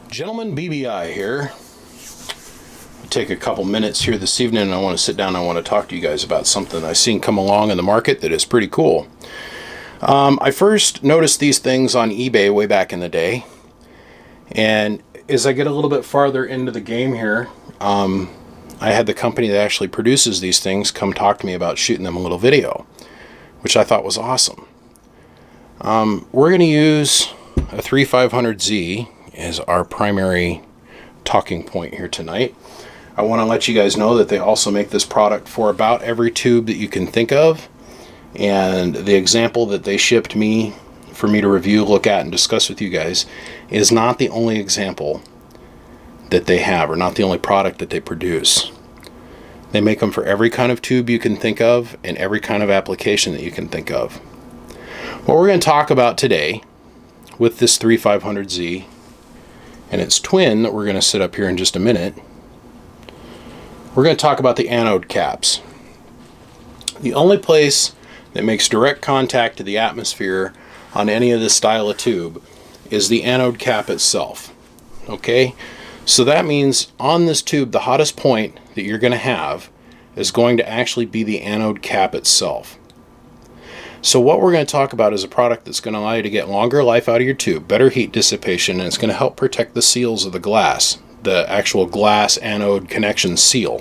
Gentleman BBI here. I'll take a couple minutes here this evening and I want to sit down and I want to talk to you guys about something I've seen come along in the market that is pretty cool. I first noticed these things on eBay way back in the day, and as I get a little bit farther into the game here, I had the company that actually produces these things come talk to me about shooting them a little video, which I thought was awesome. We're going to use a 3500Z as our primary talking point here tonight. I want to let you guys know that they also make this product for about every tube that you can think of, and the example that they shipped me for me to review, look at, and discuss with you guys is not the only example that they have, or not the only product that they produce. They make them for every kind of tube you can think of and every kind of application that you can think of. What we're going to talk about today with this 3500Z and its twin that we're going to set up here in just a minute, we're going to talk about the anode caps. The only place that makes direct contact to the atmosphere on any of this style of tube is the anode cap itself. Okay? So that means on this tube, the hottest point that you're going to have is going to actually be the anode cap itself. So what we're going to talk about is a product that's going to allow you to get longer life out of your tube, better heat dissipation, and it's going to help protect the seals of the glass, the actual glass anode connection seal,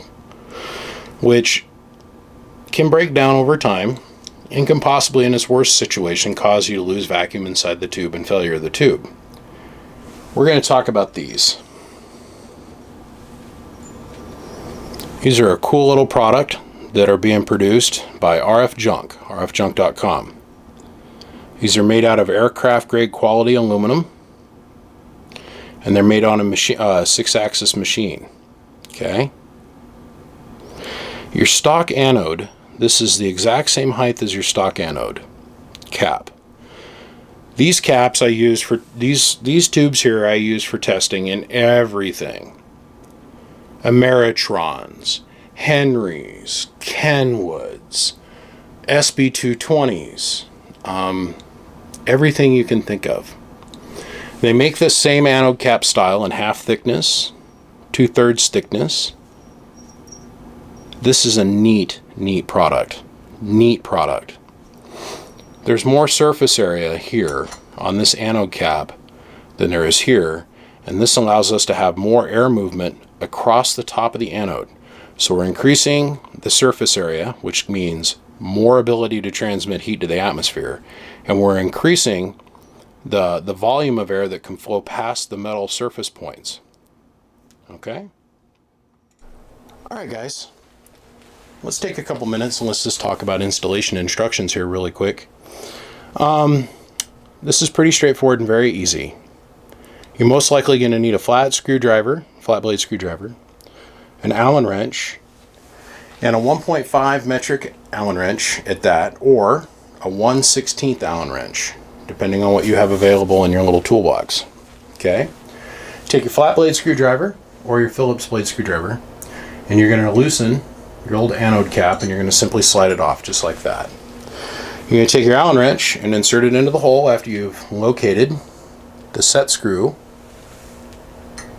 which can break down over time and can possibly, in its worst situation, cause you to lose vacuum inside the tube and failure of the tube. We're going to talk about these. These are a cool little product that are being produced by rfjunk.com. These are made out of aircraft grade quality aluminum, and they're made on a machine, 6-axis machine. Okay. Your stock anode, this is the exact same height as your stock anode cap. These caps I use for these tubes here I use for testing in everything. Ameritrons, Henrys, Kenwoods, SB220s, everything you can think of. They make the same anode cap style in half thickness, 2/3 thickness. This is a neat product. Neat product. There's more surface area here on this anode cap than there is here, and this allows us to have more air movement across the top of the anode. So we're increasing the surface area, which means more ability to transmit heat to the atmosphere, and we're increasing the volume of air that can flow past the metal surface points. Okay? Alright guys, let's take a couple minutes and let's just talk about installation instructions here really quick. This is pretty straightforward and very easy. You're most likely going to need a flat blade screwdriver, an Allen wrench, and a 1.5 metric Allen wrench at that, or a 1/16 Allen wrench, depending on what you have available in your little toolbox. Okay? Take your flat blade screwdriver or your Phillips blade screwdriver, and you're going to loosen your old anode cap, and you're going to simply slide it off just like that. You're going to take your Allen wrench and insert it into the hole after you've located the set screw.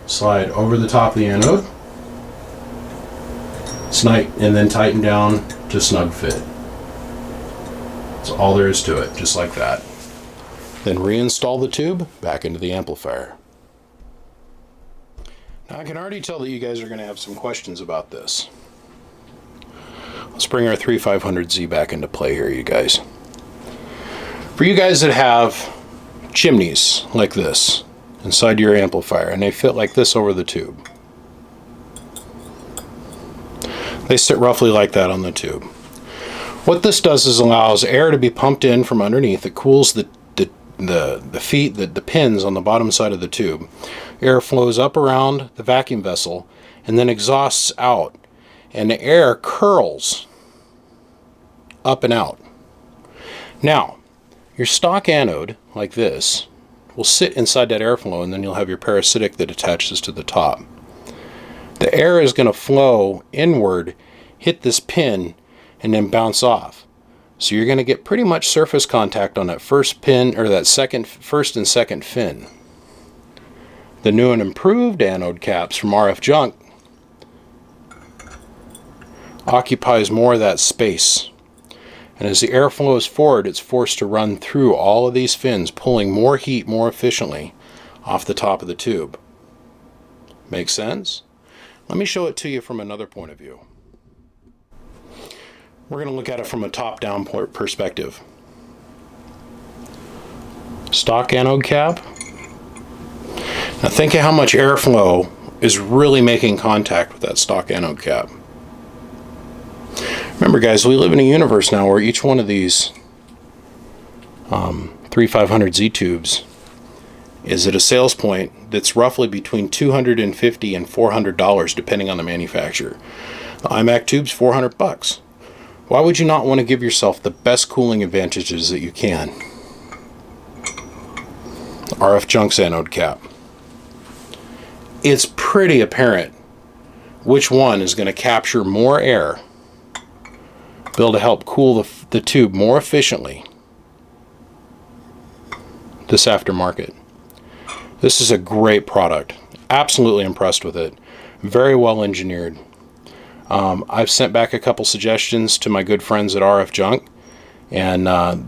Slide over the top of the anode, and then tighten down to snug fit. That's all there is to it, just like that. Then reinstall the tube back into the amplifier. Now I can already tell that you guys are going to have some questions about this. Let's bring our 3500Z back into play here, you guys. For you guys that have chimneys like this inside your amplifier, and they fit like this over the tube. They sit roughly like that on the tube. What this does is allows air to be pumped in from underneath. It cools the pins on the bottom side of the tube. Air flows up around the vacuum vessel and then exhausts out, and the air curls up and out. Now, your stock anode, like this, will sit inside that airflow, and then you'll have your parasitic that attaches to the top. The air is going to flow inward, hit this pin, and then bounce off. So you're going to get pretty much surface contact on that first pin, or that first and second fin. The new and improved anode caps from RF Junk occupies more of that space. And as the air flows forward, it's forced to run through all of these fins, pulling more heat more efficiently off the top of the tube. Make sense? Let me show it to you from another point of view. We're going to look at it from a top-down perspective. Stock anode cap. Now think of how much airflow is really making contact with that stock anode cap. Remember guys, we live in a universe now where each one of these 3500Z tubes is at a sales point that's roughly between $250 and $400 depending on the manufacturer. The iMac tube's $400. Why would you not want to give yourself the best cooling advantages that you can? RF Junk's anode cap. It's pretty apparent which one is going to capture more air, be able to help cool the tube more efficiently this aftermarket. This is a great product. Absolutely impressed with it. Very well engineered. I've sent back a couple suggestions to my good friends at RF Junk, and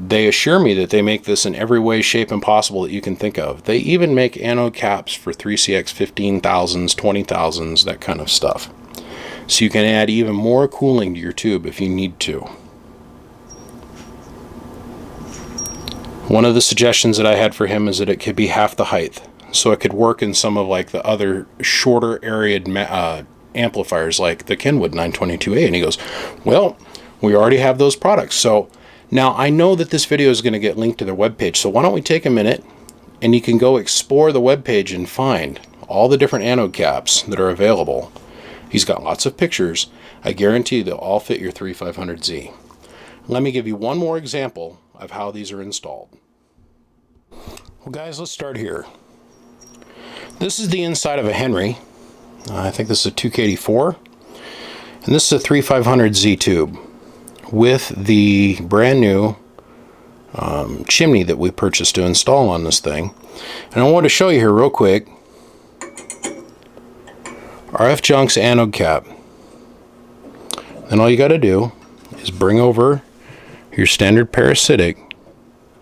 they assure me that they make this in every way, shape, and possible that you can think of. They even make anode caps for 3CX 15,000s, 20,000s, that kind of stuff. So you can add even more cooling to your tube if you need to. One of the suggestions that I had for him is that it could be half the height, so it could work in some of like the other shorter area amplifiers like the Kenwood 922A. And he goes, well, we already have those products. So now I know that this video is going to get linked to their webpage, so why don't we take a minute and you can go explore the webpage and find all the different anode caps that are available. He's got lots of pictures. I guarantee they'll all fit your 3500Z. Let me give you one more example of how these are installed. Well guys, let's start here. This is the inside of a Henry. I think this is a 2K84. And this is a 3500Z tube with the brand new chimney that we purchased to install on this thing. And I want to show you here real quick RF Junk's anode cap. Then all you got to do is bring over your standard parasitic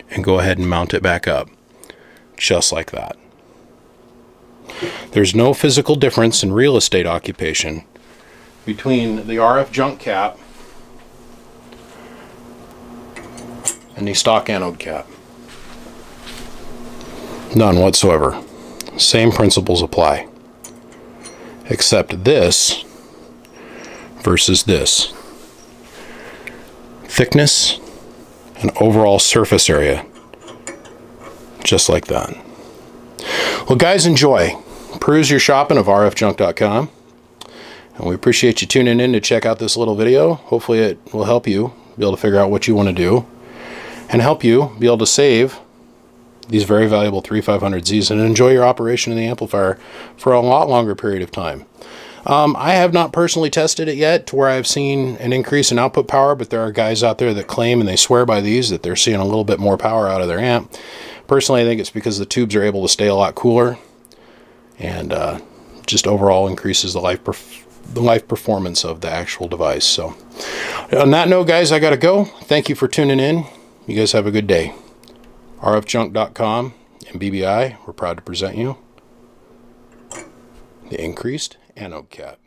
and go ahead and mount it back up, just like that. There's no physical difference in real estate occupation between the RF Junk cap and the stock anode cap. None whatsoever. Same principles apply. Except this versus this. Thickness and overall surface area. Just like that. Well guys, enjoy. Peruse your shopping of rfjunk.com. And we appreciate you tuning in to check out this little video. Hopefully it will help you be able to figure out what you want to do and help you be able to save these very valuable 3500Zs and enjoy your operation in the amplifier for a lot longer period of time. I have not personally tested it yet to where I've seen an increase in output power, but there are guys out there that claim and they swear by these that they're seeing a little bit more power out of their amp. Personally, I think it's because the tubes are able to stay a lot cooler and just overall increases the life performance of the actual device. So on that note, guys, I gotta go. Thank you for tuning in. You guys have a good day. rfjunk.com and BBI, we're proud to present you the increased anode cap.